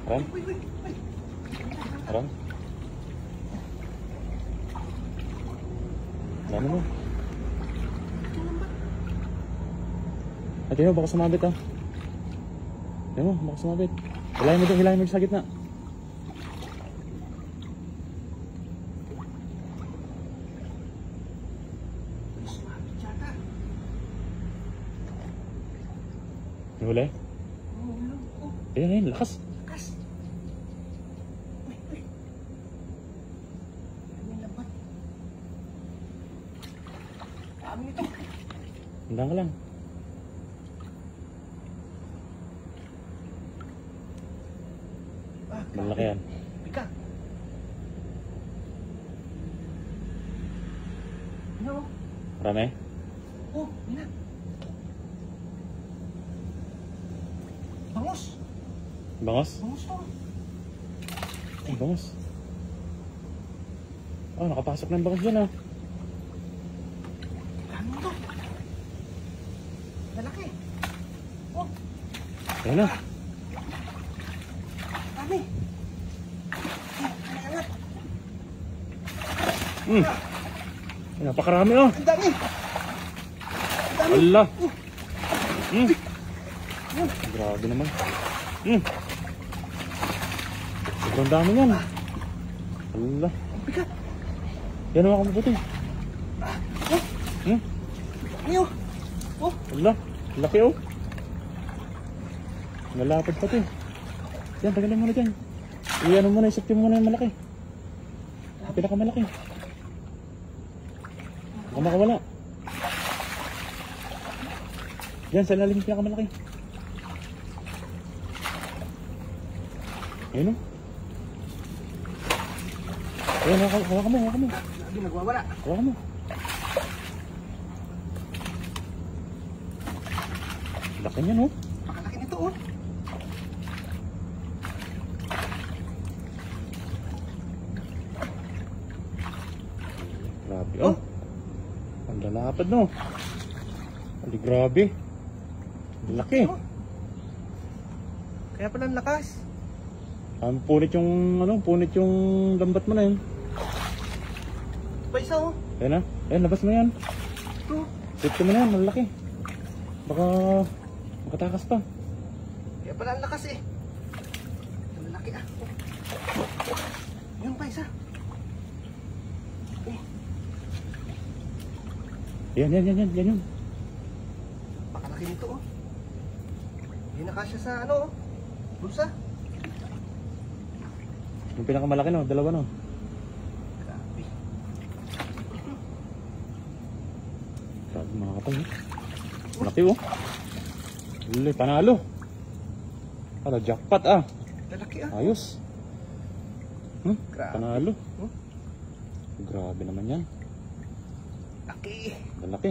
Aran? Aran? Dami mo. Ate mo, baka sumabit ah. Ate mo, baka sumabit. Hilahin mo doon, hilahin mo sa gitna. Huli? Ayan, ayan, lakas. Lakas. Uy, uy. Ano yung labat? Dami nito. Handa ka lang. Malaki yan. Pika. Ano? Marami? Oh, yun na. Bangos. Bangos? Bangos to. Ay, bangos. Oh, nakapasok na yung bangos dyan ah. Dami nito. Malaki. Oh, Ayan na. dami. Angat. Ay, napakarami oh. Ang dami. Ang dami. Ala. Grabe naman. Sobrang dami yan. Ala. Ang bigat. Yan naman ako mabuti. Ano? Oh, Ala. Laki oh. Malapad pati. Yan, tagalin mo na dyan. Iyan mo na, isipin mo na yung malaki. Pinakamalaki. Baka makawala. Yan, sa lalim yung pinakamalaki. Ayun o. Ayun, hawakan mo, hawakan mo. lagi nagwawala. Hawakan mo. Laki niyan o. Pakalaki nito oh. Grabe oh. Ang lalapad no. Hindi grabe. Ang laki. Oh. Kaya pala ang lakas. Punit yung punit yung lambat mo na yun. Pa isa oh. Ayan na. Ayan, labas mo yan. Ito. Safety mo na yan, malaki. Baka makatakas pa. Kaya pala ang lakas eh. Ang laki ah. Yun pa isa. Yan yun. Pakalaki nito oh. Hindi nakasya sa ano oh. Bulsa. Yung pinakamalaki no, dalawa no. Grabe. Grabe mga kapal no. Malaki oh. Lili, panalo. Ala, jackpot ah. Lalaki ah. Ayos. Grabe. Panalo. Grabe naman yan. Laki. Malaki.